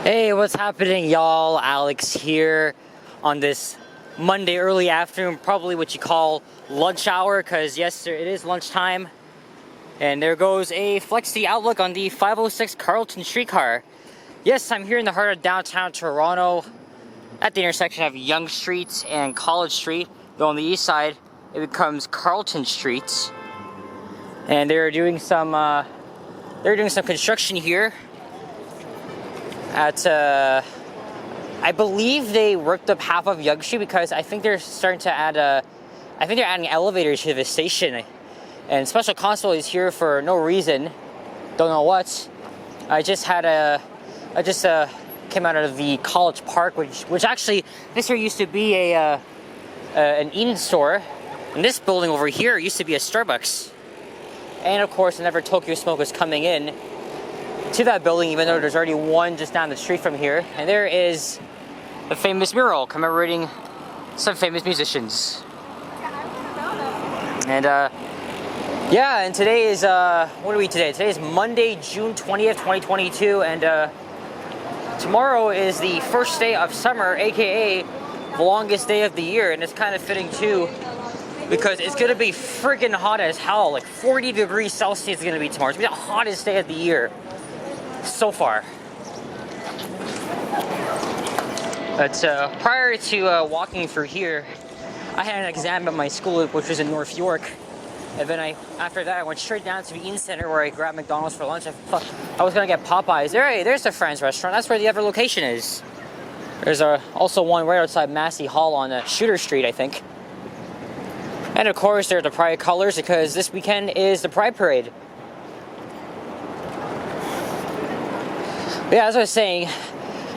Hey, what's happening, y'all? Alex here on this Monday early afternoon, probably what you call lunch hour, because yes, it is lunchtime. And there goes a Flexi outlook on the 506 Carlton streetcar. Yes, I'm here in the heart of downtown Toronto at the intersection of Yonge Street and College Street. Though on the east side, it becomes Carlton Street. And they're doing some construction here at I believe they ripped up half of Yonge Street because I think they're starting to add I think they're adding elevators to the station, and Special Constable is here for no reason, don't know what. I just came out of the College Park, which actually this here used to be an Eden store, and this building over here used to be a Starbucks, and of course Never Tokyo Smoke is coming in to that building, even though there's already one just down the street from here. And there is a famous mural commemorating some famous musicians. And yeah, and today is what are we today? Today is Monday, June 20th, 2022, and tomorrow is the first day of summer, aka the longest day of the year. And it's kind of fitting too, because it's gonna be freaking hot as hell. Like 40 degrees Celsius is gonna be tomorrow. It's gonna be the hottest day of the year so far. But prior to walking through here, I had an exam at my school, which was in North York, and then after that I went straight down to the Eaton Center where I grabbed McDonald's for lunch. I was gonna get Popeyes. There's the Friends restaurant. That's where the other location is. There's also one right outside Massey Hall on Shooter Street, I think. And of course there are the Pride colors, because this weekend is the Pride Parade. Yeah, as I was saying,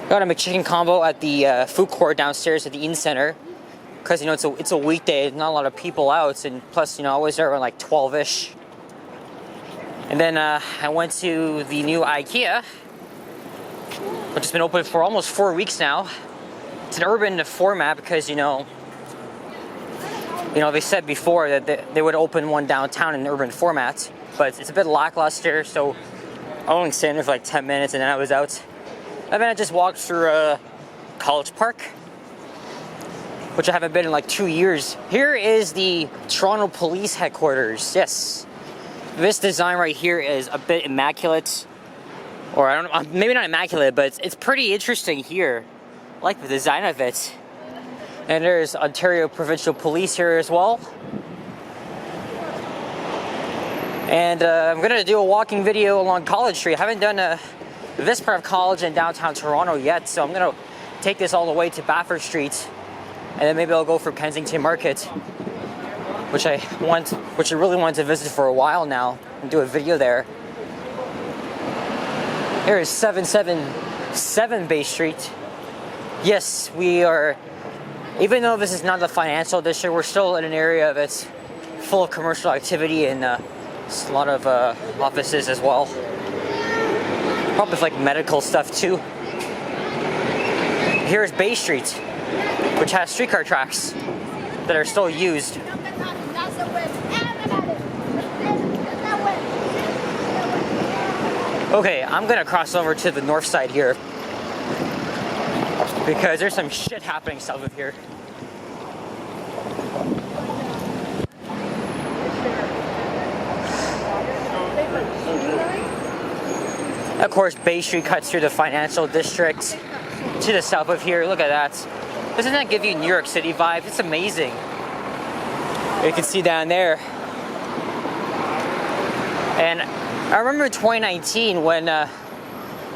got a McChicken combo at the food court downstairs at the Eaton Center, because you know it's a weekday, not a lot of people out, and plus I was there around like 12ish. And then I went to the new IKEA, which has been open for almost 4 weeks now. It's an urban format because they said before that they would open one downtown in an urban format, but it's a bit lackluster, so I only stayed there for like 10 minutes and then I was out. And then I just walked through College Park, which I haven't been in like 2 years. Here is the Toronto Police Headquarters. Yes. This design right here is a bit immaculate. Or I don't know, maybe not immaculate, but it's pretty interesting here. I like the design of it. And there's Ontario Provincial Police here as well. And I'm gonna do a walking video along College Street. I haven't done this part of College in downtown Toronto yet, so I'm gonna take this all the way to Bathurst, and then maybe I'll go for Kensington Market, which I really wanted to visit for a while now, and do a video there. Here is 777 Bay Street. Yes, we are. Even though this is not the financial district, we're still in an area that's full of commercial activity and a lot of offices as well. Probably like medical stuff too. Here's Bay Street, which has streetcar tracks that are still used. Okay, I'm gonna cross over to the north side here, because there's some shit happening south of here. Of course, Bay Street cuts through the financial district to the south of here. Look at that. Doesn't that give you New York City vibes? It's amazing. You can see down there. And I remember in 2019 when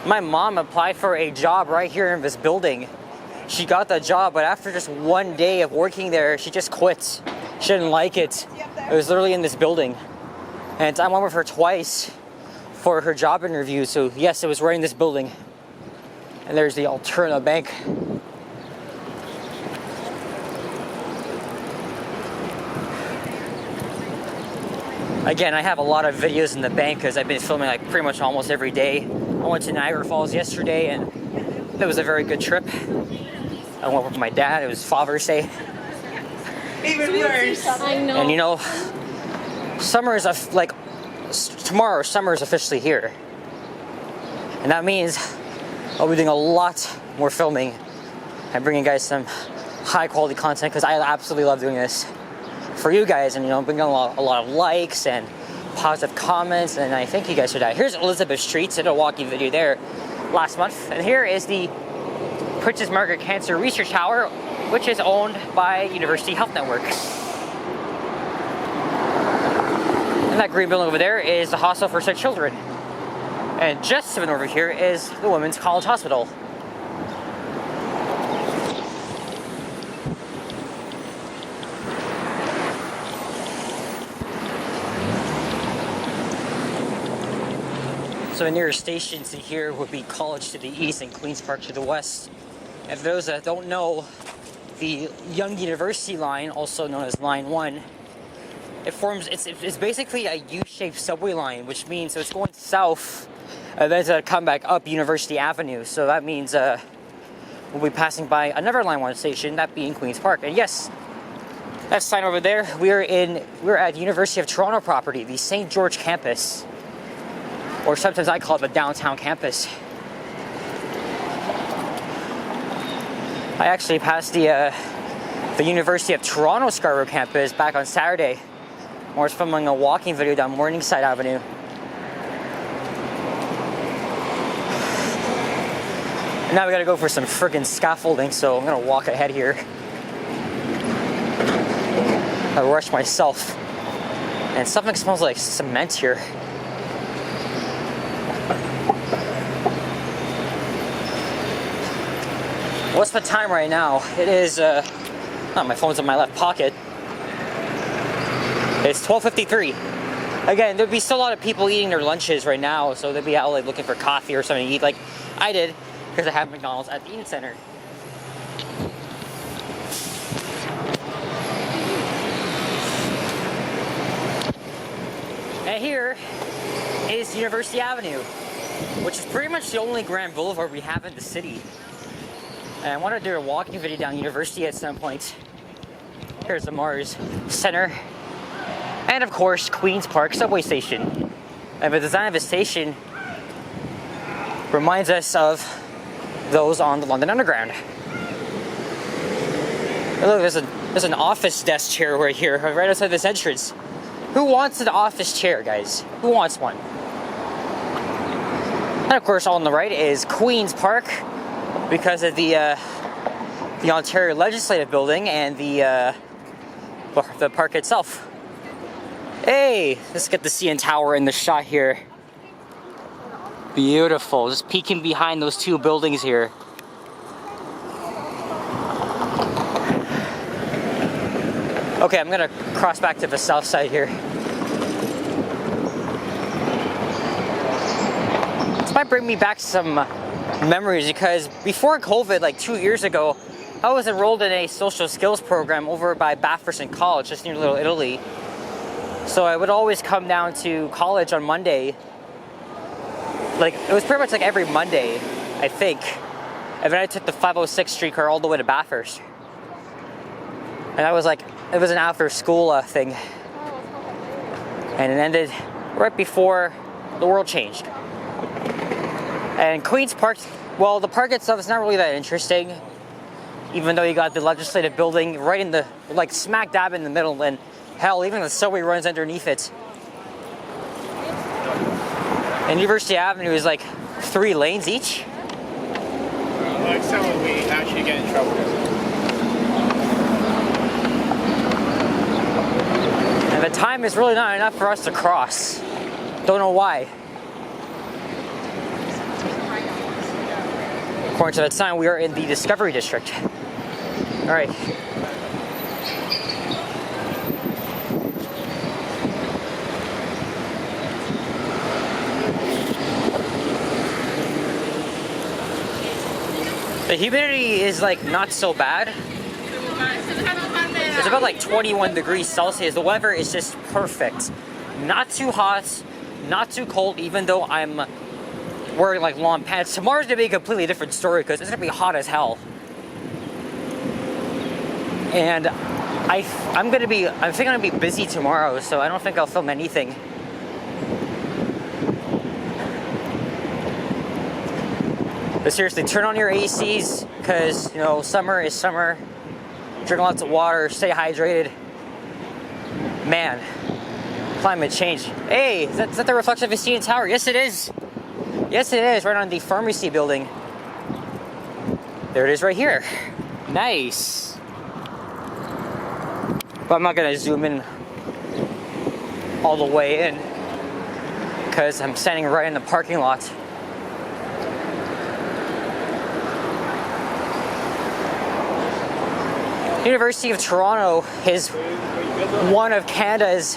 my mom applied for a job right here in this building. She got the job, but after just one day of working there, she just quit. She didn't like it. It was literally in this building. And I went with her twice for her job interview, so yes, it was right in this building. And there's the Alterna Bank. Again, I have a lot of videos in the bank because I've been filming like pretty much almost every day. I went to Niagara Falls yesterday and it was a very good trip. I went with my dad. It was Father's Day. Even worse. I know. And summer is tomorrow, summer is officially here. And that means I'll be doing a lot more filming and bringing you guys some high quality content because I absolutely love doing this for you guys, and bringing a lot of likes and positive comments, and I thank you guys for that. Here's Elizabeth Street, did a walking video there last month, and here is the Princess Margaret Cancer Research Tower, which is owned by University Health Network. And that green building over there is the Hospital for Sick Children. And just over here is the Women's College Hospital. So the nearest stations here would be College to the east and Queen's Park to the west. And for those that don't know, the Yonge University line, also known as Line 1, it's basically a U-shaped subway line, which means it's going south and then to come back up University Avenue. So that means we'll be passing by another Line 1 station, that being Queen's Park. And yes, that sign over there, we're at University of Toronto property, the St. George campus. Or sometimes I call it the downtown campus. I actually passed the University of Toronto Scarborough campus back on Saturday. I was filming a walking video down Morningside Avenue. And now we gotta go for some friggin' scaffolding, so I'm gonna walk ahead here. I rushed myself. And something smells like cement here. What's the time right now? It is, my phone's in my left pocket. It's 12:53. Again, there'd be still a lot of people eating their lunches right now, so they'd be out like looking for coffee or something to eat like I did, because I have McDonald's at the Eaton Center. And here is University Avenue, which is pretty much the only grand boulevard we have in the city. And I want to do a walking video down University at some point. Here's the Mars Center. And of course, Queen's Park subway station. And the design of the station reminds us of those on the London Underground. And look, there's an office desk chair right here, right outside this entrance. Who wants an office chair, guys? Who wants one? And of course, on the right is Queen's Park, because of the Ontario Legislative Building and the park itself. Hey, let's get the CN Tower in the shot here. Beautiful, just peeking behind those two buildings here. Okay, I'm gonna cross back to the south side here. This might bring me back some memories, because before COVID, like 2 years ago, I was enrolled in a social skills program over by Bathurst College, just near Little Italy. So I would always come down to college on Monday. Like, it was pretty much like every Monday, I think. And then I took the 506 streetcar all the way to Bathurst. And that was like, it was an after school thing. And it ended right before the world changed. And Queen's Park, well, the park itself is not really that interesting, even though you got the legislative building right in the, like, smack dab in the middle, and hell, even the subway runs underneath it. And University Avenue is like 3 lanes each. Like some of we actually get in trouble. And the time is really not enough for us to cross. Don't know why. According to that sign, we are in the Discovery District. All right. The humidity is like not so bad. It's about like 21 degrees Celsius. The weather is just perfect. Not too hot, not too cold, even though I'm wearing like long pants. Tomorrow's gonna be a completely different story because it's gonna be hot as hell. And I think I'm gonna be busy tomorrow, so I don't think I'll film anything. But seriously, turn on your ACs, because, you know, summer is summer. Drink lots of water, stay hydrated. Man, climate change. Hey, is that the reflection of a CN Tower? Yes, it is. Yes, it is, right on the pharmacy building. There it is right here. Nice. But I'm not gonna zoom in all the way in, because I'm standing right in the parking lot. University of Toronto is one of Canada's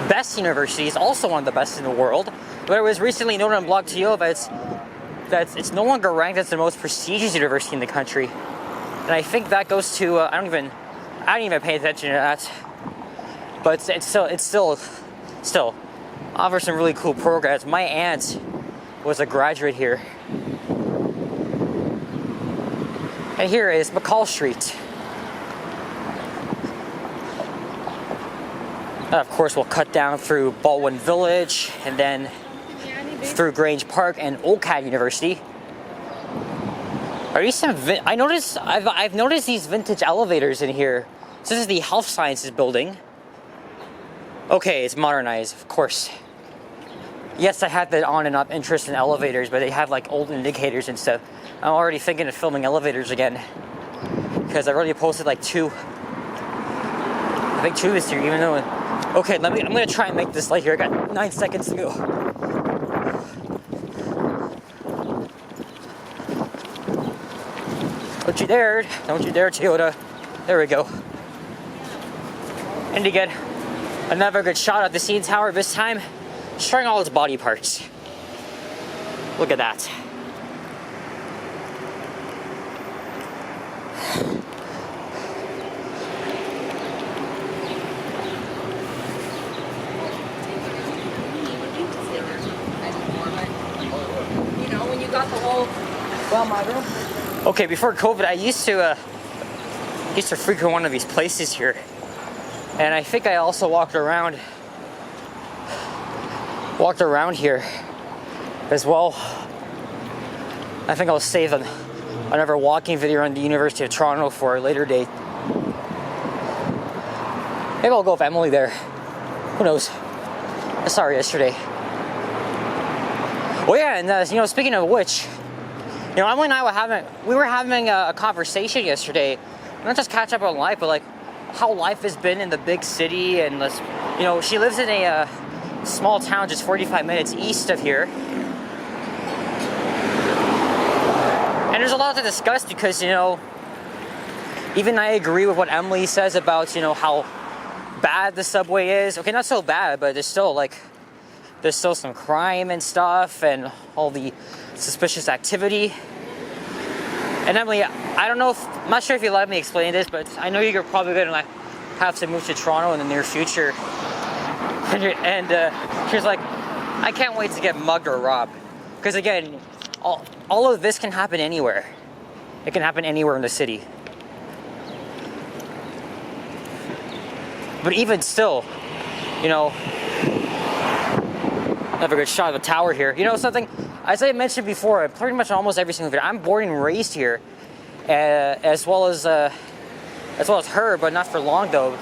best universities, also one of the best in the world. But it was recently noted on Blog TO that it's no longer ranked as the most prestigious university in the country. And I think that goes to I don't even pay attention to that. But it still offers some really cool programs. My aunt was a graduate here. And here is McCall Street. And of course, we'll cut down through Baldwin Village and then through Grange Park and OCAD University. Are these some? I've noticed these vintage elevators in here. So this is the Health Sciences building. Okay, it's modernized, of course. Yes, I had the on and up interest in elevators, but they have like old indicators and stuff. I'm already thinking of filming elevators again, because I've already posted like two. I think two this year, even though. Okay, I'm gonna try and make this light here. I got 9 seconds to go. Don't you dare, Toyota. There we go. And to get another good shot at the CN Tower, this time showing all its body parts. Look at that. Okay, before COVID, I used to frequent one of these places here, and I think I also walked around here as well. I think I'll save another walking video on the University of Toronto for a later date. Maybe I'll go with Emily there. Who knows? I saw her yesterday. Oh yeah, and speaking of which, Emily and I were having a conversation yesterday, not just catch up on life, but like how life has been in the big city. And she lives in a small town just 45 minutes east of here. And there's a lot to discuss because, even I agree with what Emily says about, how bad the subway is. Okay, not so bad, but there's still some crime and stuff and all the suspicious activity. And Emily, I'm not sure if you let me explain this, but I know you're probably going to have to move to Toronto in the near future. And she was like, I can't wait to get mugged or robbed. Because again, all of this can happen anywhere. It can happen anywhere in the city. But even still, have a good shot of the tower here. Something, as I mentioned before, pretty much almost every single video, I'm born and raised here, as well as her, but not for long though.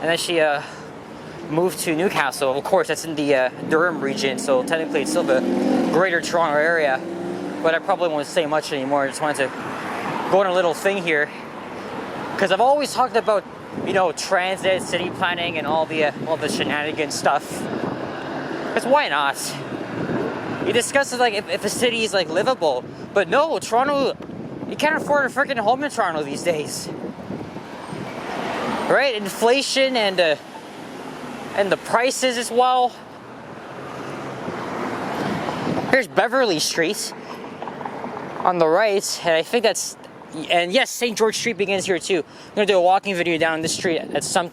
And then she moved to Newcastle. Of course, that's in the Durham region, so technically it's still the Greater Toronto area. But I probably won't say much anymore. I just wanted to go on a little thing here, because I've always talked about transit, city planning, and all the shenanigans stuff. Because why not? You discuss it if a city is livable, but no, Toronto, you can't afford a freaking home in Toronto these days, right? Inflation and the prices as well. Here's Beverly Street on the right, and I think that's, and yes, St. George Street begins here too. I'm gonna do a walking video down this street at some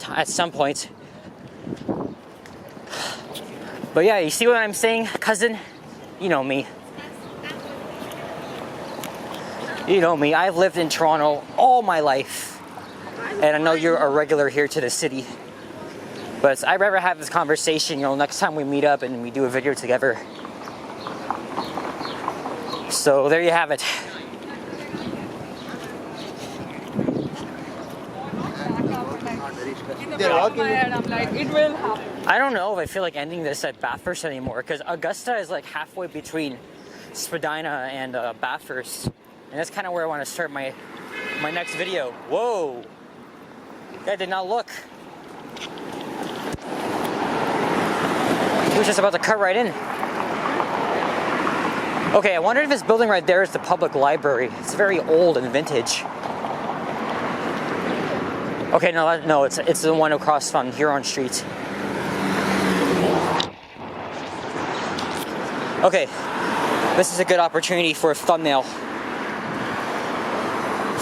point. But yeah, you see what I'm saying, cousin? You know me. I've lived in Toronto all my life. And I know you're a regular here to the city. But I'd rather have this conversation, next time we meet up and we do a video together. So there you have it. I'm like, it will happen. I don't know if I feel like ending this at Bathurst anymore, because Augusta is like halfway between Spadina and Bathurst, and that's kind of where I want to start my next video. Whoa, that did not look. He was just about to cut right in. Okay, I wonder if this building right there is the public library. It's very old and vintage. Okay, no, it's the one across from Huron Street. Okay, this is a good opportunity for a thumbnail.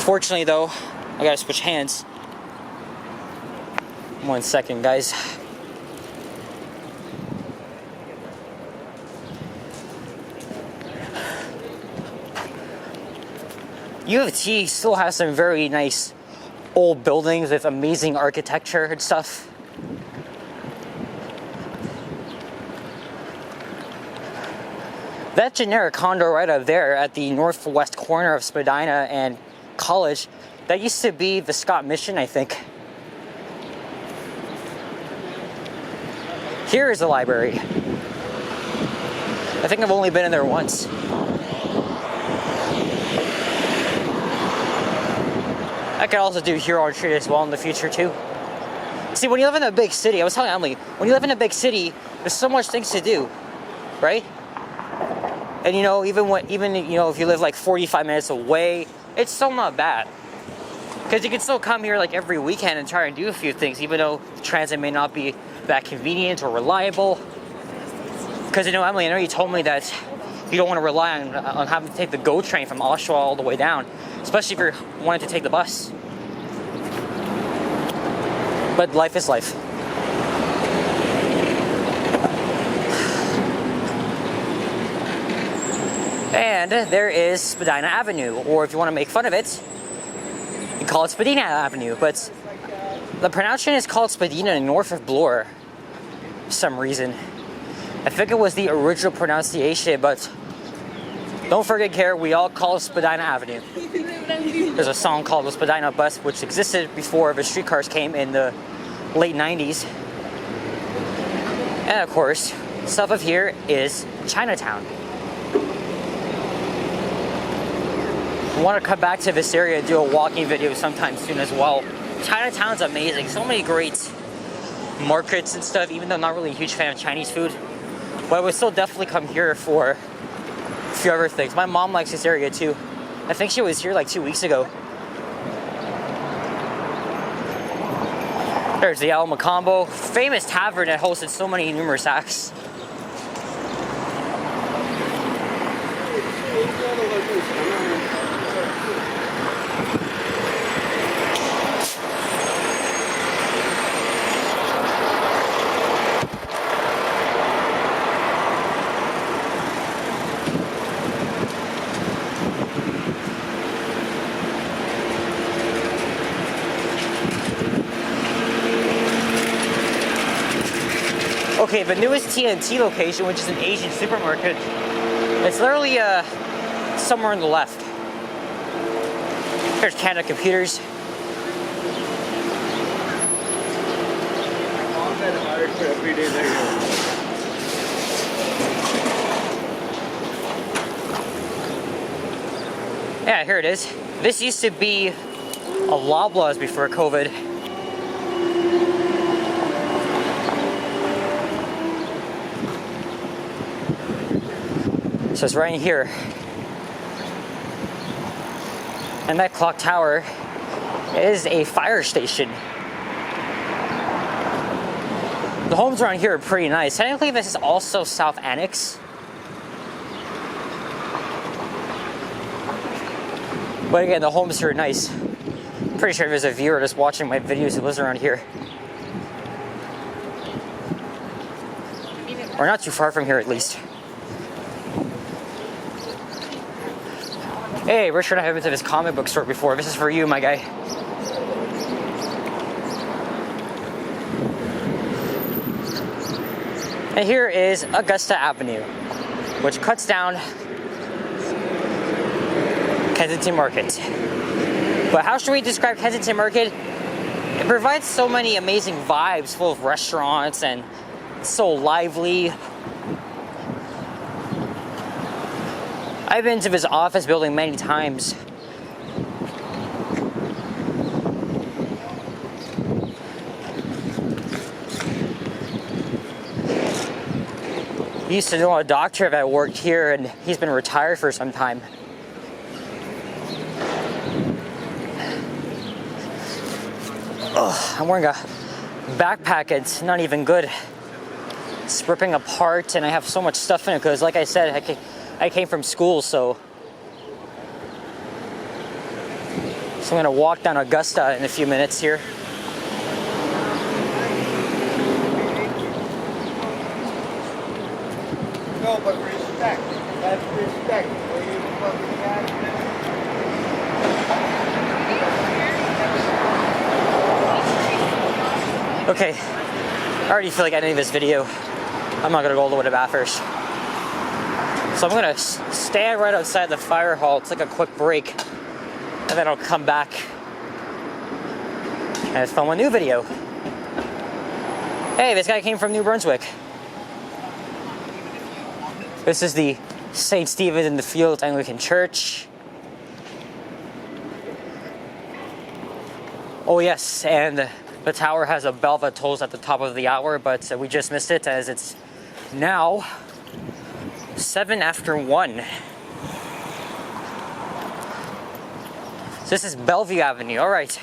Fortunately though, I gotta switch hands. 1 second, guys. U of T still has some very nice old buildings with amazing architecture and stuff. That generic condo right up there at the northwest corner of Spadina and College, that used to be the Scott Mission, I think. Here is the library. I think I've only been in there once. I could also do Huron Street as well in the future too. See, when you live in a big city, I was telling Emily, when you live in a big city, there's so much things to do, right? And you know, even if you live like 45 minutes away, it's still not bad. Because you can still come here like every weekend and try and do a few things, even though the transit may not be that convenient or reliable. Because you know, Emily, I know you told me that you don't want to rely on having to take the GO train from Oshawa all the way down, especially if you're wanting to take the bus. But life is life. And there is Spadina Avenue, or if you want to make fun of it, you call it Spadina Avenue. But the pronunciation is called Spadina north of Bloor for some reason. I think it was the original pronunciation, but don't forget, Care, we all call it Spadina Avenue. There's a song called the Spadina Bus, which existed before the streetcars came in the late 90s. And of course, south of here is Chinatown. I want to come back to this area and do a walking video sometime soon as well. Chinatown's amazing. So many great markets and stuff, even though I'm not really a huge fan of Chinese food. But I would still definitely come here for a few other things. My mom likes this area too. I think she was here like 2 weeks ago. There's the Al Macombo, famous tavern that hosted so many numerous acts. Okay, the newest TNT location, which is an Asian supermarket, it's literally somewhere on the left. There's Canada Computers. Yeah, here it is. This used to be a Loblaws before COVID. So it's right in here. And that clock tower is a fire station. The homes around here are pretty nice. Technically, this is also South Annex. But again, the homes here are nice. I'm pretty sure there's a viewer just watching my videos who lives around here. Or not too far from here, at least. Hey, Richard, I haven't been to this comic book store before. This is for you, my guy. And here is Augusta Avenue, which cuts down Kensington Market. But how should we describe Kensington Market? It provides so many amazing vibes, full of restaurants and so lively. I've been to his office building many times. I used to know a doctor that worked here, and he's been retired for some time. Oh, I'm wearing a backpack. It's not even good. It's ripping apart, and I have so much stuff in it because, like I said, I came from school, so I'm gonna walk down Augusta in a few minutes here. No, but respect. That's respect. Where you fucking at? Okay, I already feel like ending this video. I'm not gonna go all the way to Bathurst. So I'm gonna stand right outside the fire hall, take a quick break, and then I'll come back and film a new video. Hey, this guy came from New Brunswick. This is the St. Stephen's in the Fields Anglican Church. Oh yes, and the tower has a bell that tolls at the top of the hour, but we just missed it as it's now 7 after 1. So this is Bellevue Avenue. All right,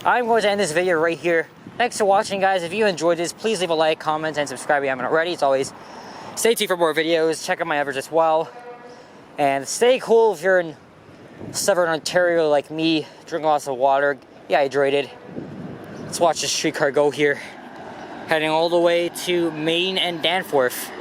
I'm going to end this video right here. Thanks for watching, guys. If you enjoyed this, please leave a like, comment, and subscribe if you haven't already. As always, stay tuned for more videos. Check out my others as well. And stay cool if you're in Southern Ontario like me. Drink lots of water. Get hydrated. Let's watch the streetcar go here. Heading all the way to Maine and Danforth.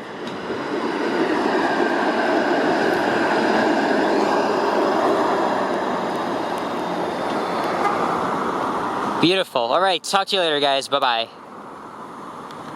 Beautiful. All right, talk to you later, guys. Bye-bye.